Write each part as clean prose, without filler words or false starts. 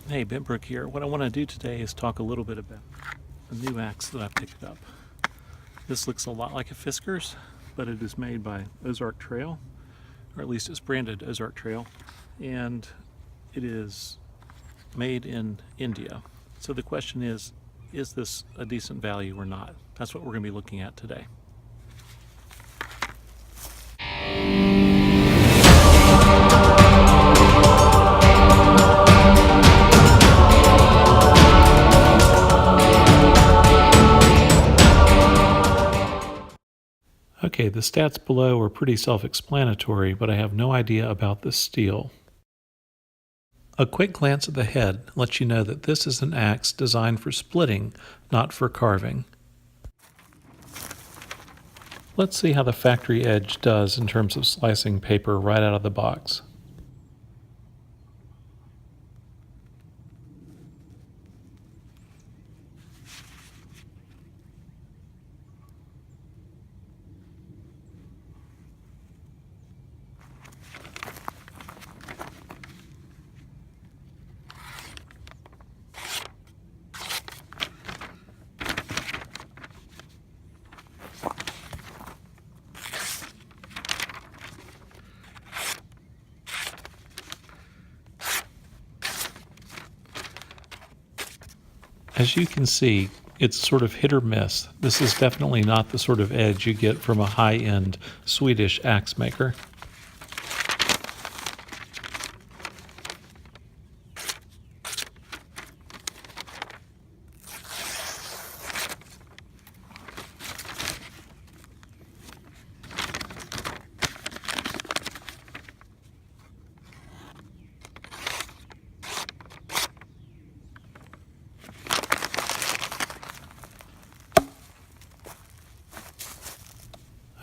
Hey, Bentbrook here. What I want to do today is talk a little bit about a new axe that I picked up. This looks a lot like a Fiskars, but it is made by Ozark Trail, or at least it's branded Ozark Trail, and it is made in India. So the question is this a decent value or not? That's what we're going to be looking at today. Okay, the stats below are pretty self-explanatory, but I have no idea about the steel. A quick glance at the head lets you know that this is an axe designed for splitting, not for carving. Let's see how the factory edge does in terms of slicing paper right out of the box. As you can see, it's sort of hit or miss. This is definitely not the sort of edge you get from a high-end Swedish axe maker.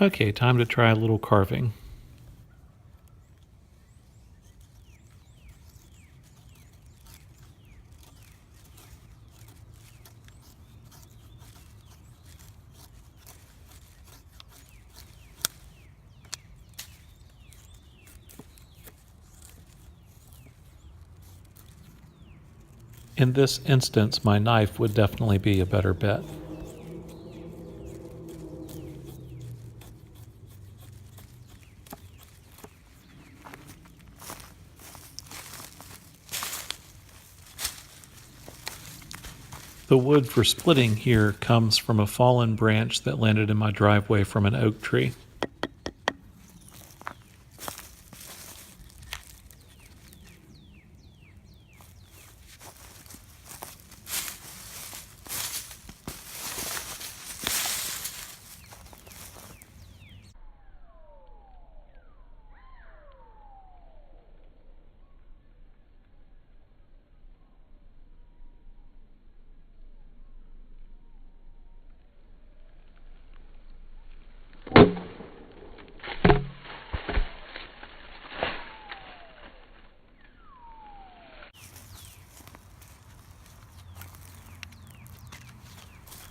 Okay, time to try a little carving. In this instance, my knife would definitely be a better bet. The wood for splitting here comes from a fallen branch that landed in my driveway from an oak tree.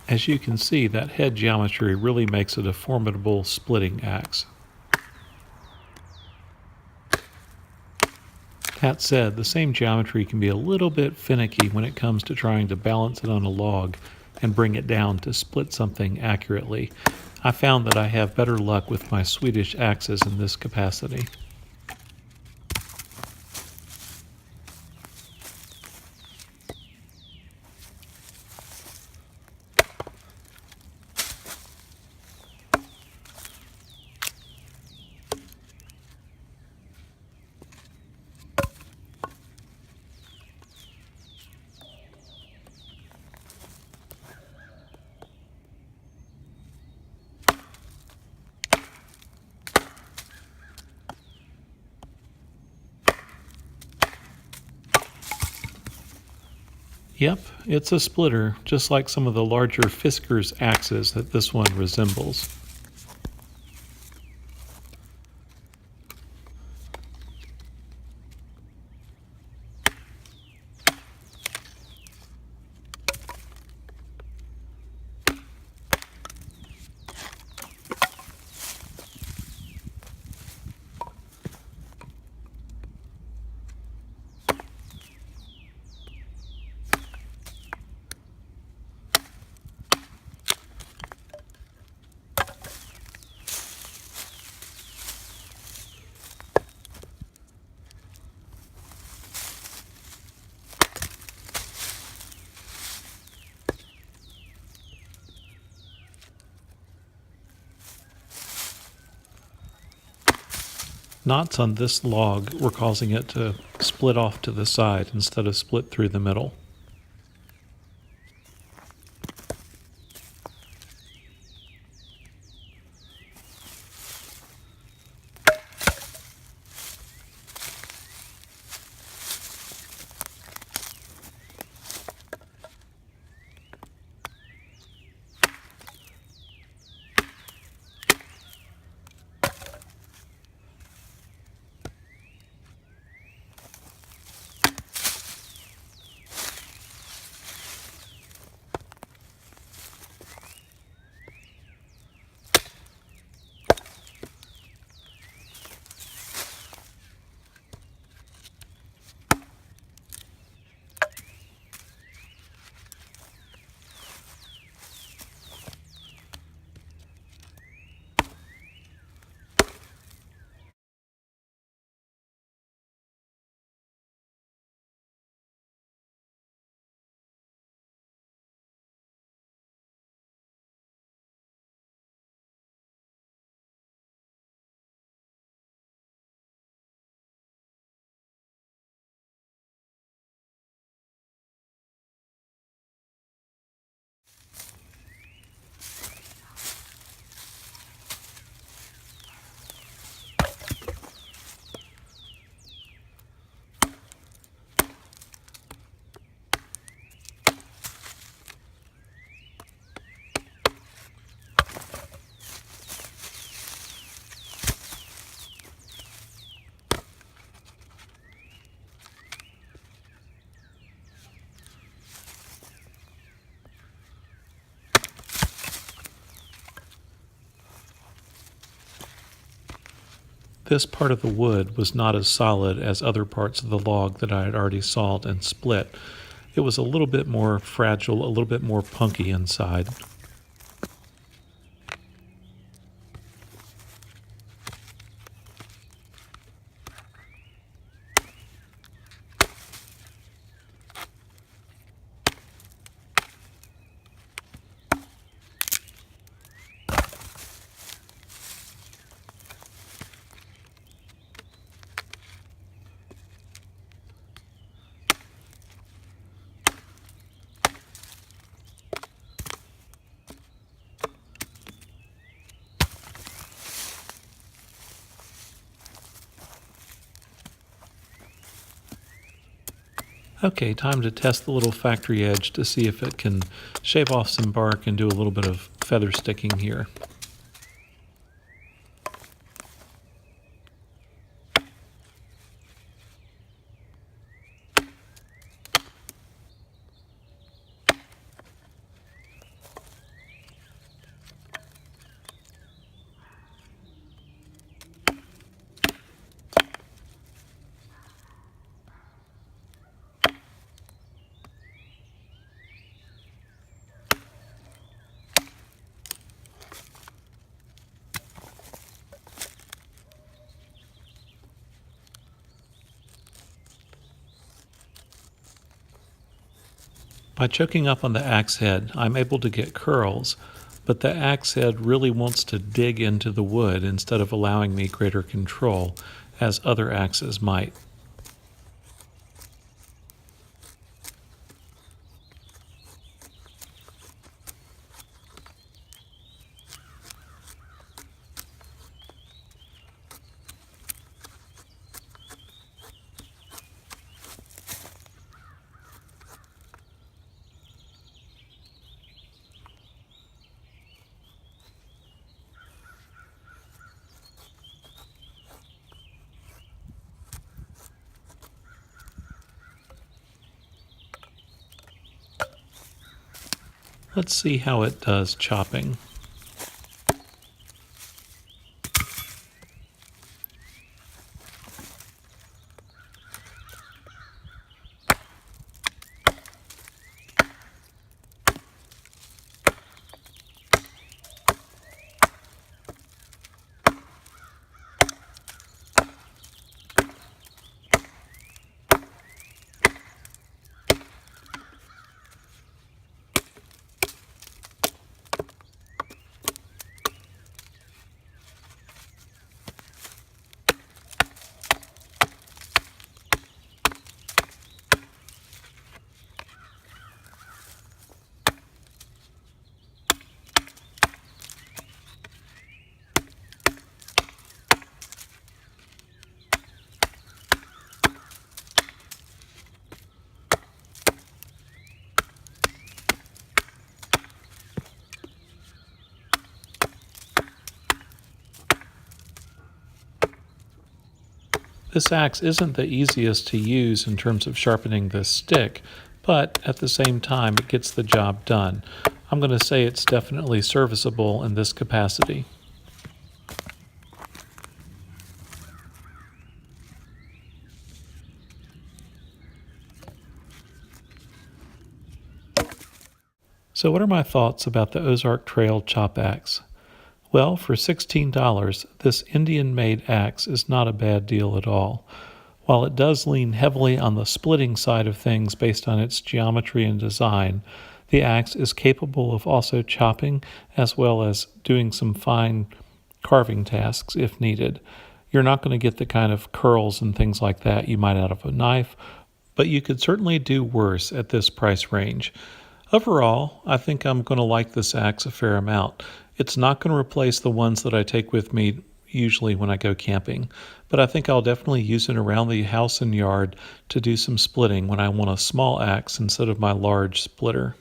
As you can see, that head geometry really makes it a formidable splitting axe. That said, the same geometry can be a little bit finicky when it comes to trying to balance it on a log and bring it down to split something accurately. I found that I have better luck with my Swedish axes in this capacity. Yep, it's a splitter, just like some of the larger Fiskars axes that this one resembles. Knots on this log were causing it to split off to the side instead of split through the middle. This part of the wood was not as solid as other parts of the log that I had already sawed and split. It was a little bit more fragile, a little bit more punky inside. Okay, time to test the little factory edge to see if it can shave off some bark and do a little bit of feather sticking here. By choking up on the axe head, I'm able to get curls, but the axe head really wants to dig into the wood instead of allowing me greater control, as other axes might. Let's see how it does chopping. This axe isn't the easiest to use in terms of sharpening this stick, but at the same time it gets the job done. I'm going to say it's definitely serviceable in this capacity. So what are my thoughts about the Ozark Trail chop axe? Well, for $16, this Indian-made axe is not a bad deal at all. While it does lean heavily on the splitting side of things based on its geometry and design, the axe is capable of also chopping as well as doing some fine carving tasks if needed. You're not going to get the kind of curls and things like that you might out of a knife, but you could certainly do worse at this price range. Overall, I think I'm going to like this axe a fair amount. It's not going to replace the ones that I take with me usually when I go camping, but I think I'll definitely use it around the house and yard to do some splitting when I want a small axe instead of my large splitter.